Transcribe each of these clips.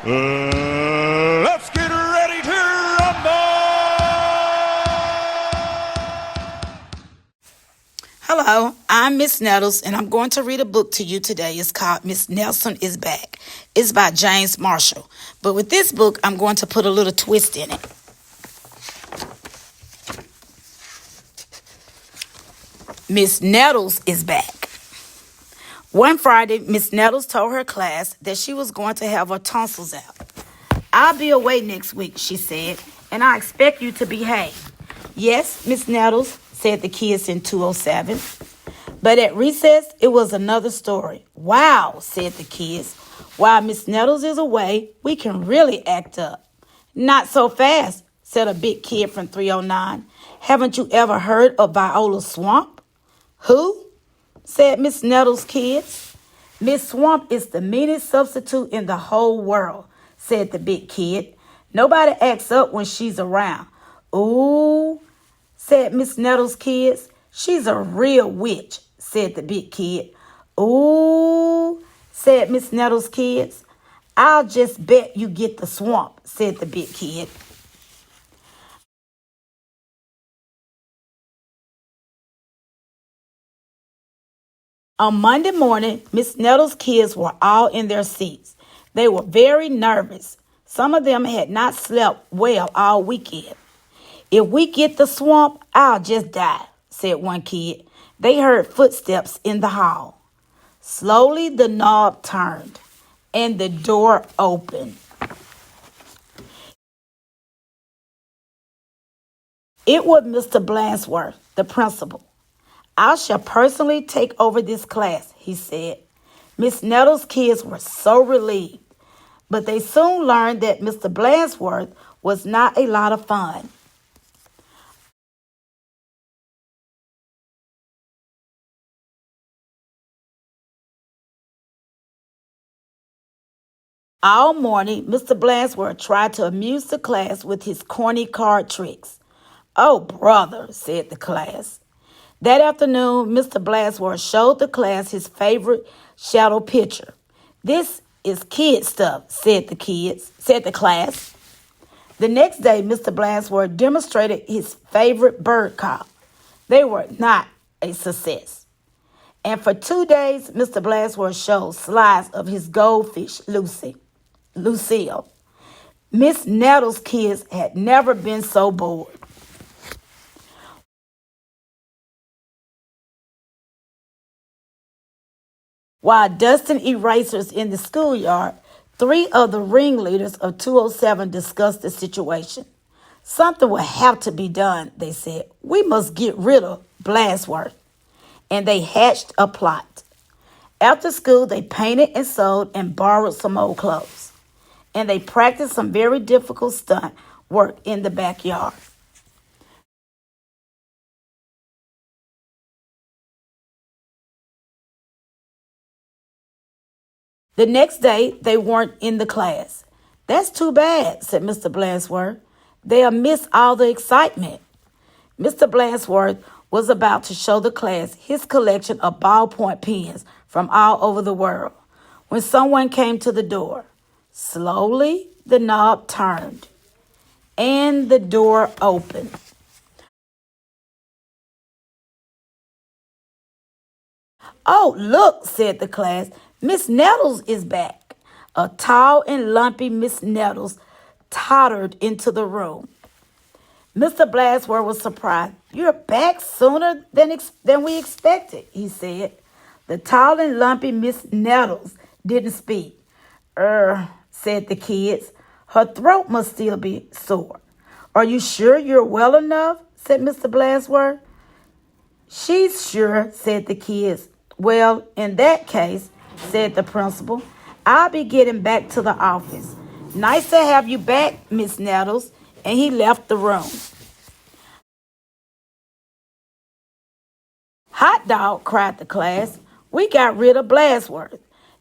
Let's get ready to rumble! Hello, I'm Miss Nettles, and I'm going to read a book to you today. It's called Miss Nelson is Back. It's by James Marshall. But with this book, I'm going to put a little twist in it. Miss Nettles is back. One Friday, Miss Nettles told her class that she was going to have her tonsils out. I'll be away next week, she said, and I expect you to behave. Yes, Miss Nettles, said the kids in 207. But at recess, it was another story. Wow, said the kids. While Miss Nettles is away, we can really act up. Not so fast, said a big kid from 309. Haven't you ever heard of Viola Swamp? Who? Said Miss Nettles' kids. Miss Swamp is the meanest substitute in the whole world, said the big kid. Nobody acts up when she's around. Ooh, said Miss Nettles' kids. She's a real witch, said the big kid. Ooh, said Miss Nettles' kids. I'll just bet you get the swamp, said the big kid. On Monday morning, Miss Nettles' kids were all in their seats. They were very nervous. Some of them had not slept well all weekend. If we get the swamp, I'll just die, said one kid. They heard footsteps in the hall. Slowly the knob turned, and the door opened. It was Mr. Blansworth, the principal. I shall personally take over this class, he said. Miss Nettles' kids were so relieved, but they soon learned that Mr. Blansworth was not a lot of fun. All morning, Mr. Blansworth tried to amuse the class with his corny card tricks. Oh, brother, said the class. That afternoon, Mr. Blansworth showed the class his favorite shadow picture. This is kid stuff, said the class. The next day, Mr. Blansworth demonstrated his favorite bird call. They were not a success. And for 2 days, Mr. Blansworth showed slides of his goldfish, Lucille. Miss Nettles' kids had never been so bored. While dusting erasers in the schoolyard, 3 of the ringleaders of 207 discussed the situation. Something will have to be done, they said. We must get rid of Blansworth. And they hatched a plot. After school, they painted and sewed and borrowed some old clothes. And they practiced some very difficult stunt work in the backyard. The next day, they weren't in the class. That's too bad, said Mr. Blansworth. They'll miss all the excitement. Mr. Blansworth was about to show the class his collection of ballpoint pens from all over the world when someone came to the door. Slowly, the knob turned, and the door opened. Oh, look, said the class. Miss Nettles is back. A tall and lumpy Miss Nettles tottered into the room. Mr. Blansworth was surprised. You're back sooner than we expected, he said. The tall and lumpy Miss Nettles didn't speak. Said the kids. Her throat must still be sore. Are you sure you're well enough? Said Mr. Blansworth. She's sure, said the kids. Well, in that case, said the principal, I'll be getting back to the office. Nice to have you back, Miss Nettles. And he left the room. Hot dog, cried the class. We got rid of Blansworth.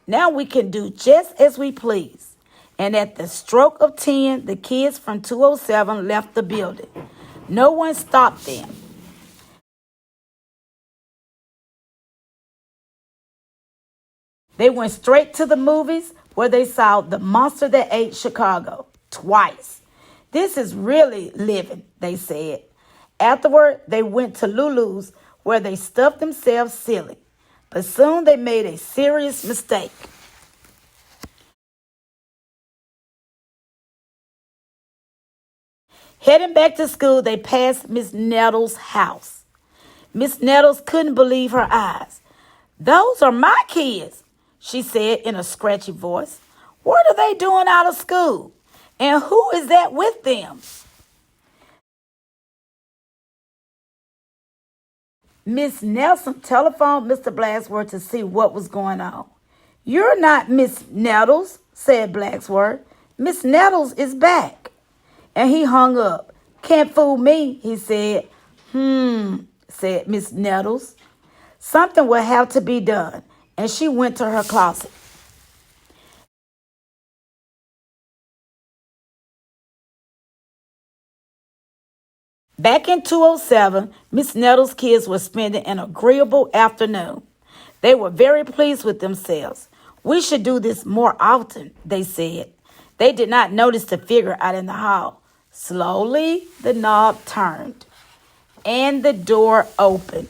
Now we can do just as we please. And at the stroke of 10, the kids from 207 left the building. No one stopped them. They went straight to the movies where they saw The Monster That Ate Chicago twice. This is really living, they said. Afterward, they went to Lulu's where they stuffed themselves silly. But soon they made a serious mistake. Heading back to school, they passed Miss Nettles' house. Miss Nettles couldn't believe her eyes. "Those are my kids," she said in a scratchy voice. "What are they doing out of school? And who is that with them?" Miss Nelson telephoned Mr. Blacksworth to see what was going on. "You're not Miss Nettles," said Blacksworth. "Miss Nettles is back." And he hung up. "Can't fool me," he said. Said Miss Nettles. "Something will have to be done." And she went to her closet. Back in 207, Miss Nettles' kids were spending an agreeable afternoon. They were very pleased with themselves. "We should do this more often," they said. They did not notice the figure out in the hall. Slowly, the knob turned, and the door opened.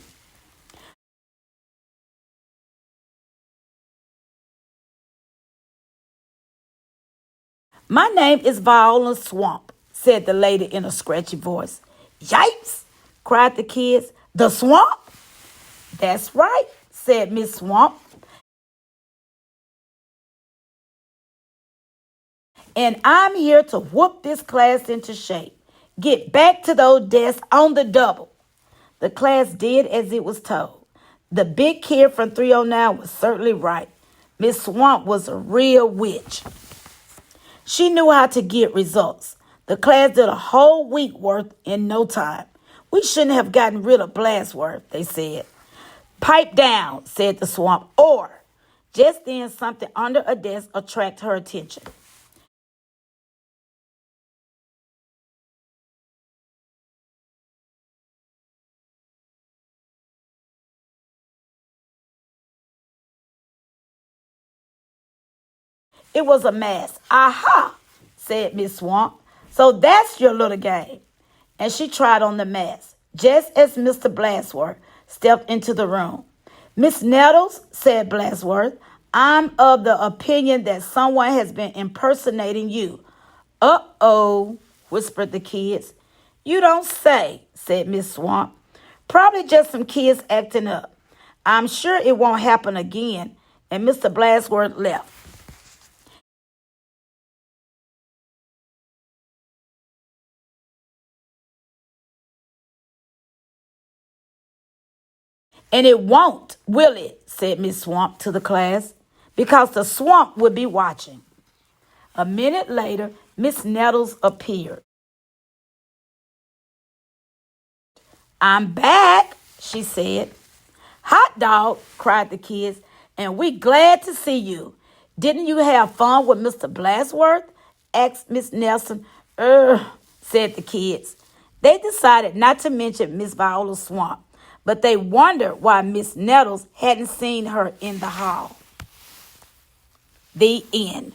"My name is Viola Swamp," said the lady in a scratchy voice. "Yipes!" cried the kids. "The swamp?" "That's right," said Miss Swamp. "And I'm here to whoop this class into shape. Get back to those desks on the double." The class did as it was told. The big kid from 309 was certainly right. Miss Swamp was a real witch. She knew how to get results. The class did a whole week worth in no time. "We shouldn't have gotten rid of Blacksworth," they said. "Pipe down," said the Swamp. Or just then something under a desk attracted her attention. It was a mask. "Aha," said Miss Swamp. "So that's your little game." And she tried on the mask, just as Mr. Blacksworth stepped into the room. "Miss Nettles," said Blacksworth, "I'm of the opinion that someone has been impersonating you." "Uh-oh," whispered the kids. "You don't say," said Miss Swamp. "Probably just some kids acting up. I'm sure it won't happen again." And Mr. Blacksworth left. "And it won't, will it?" said Miss Swamp to the class. "Because the swamp will be watching." A minute later, Miss Nettles appeared. "I'm back," she said. "Hot dog," cried the kids, "and we glad to see you. Didn't you have fun with Mr. Blacksworth?" asked Miss Nelson. Said the kids. They decided not to mention Miss Viola Swamp, but they wondered why Miss Nettles hadn't seen her in the hall. The end.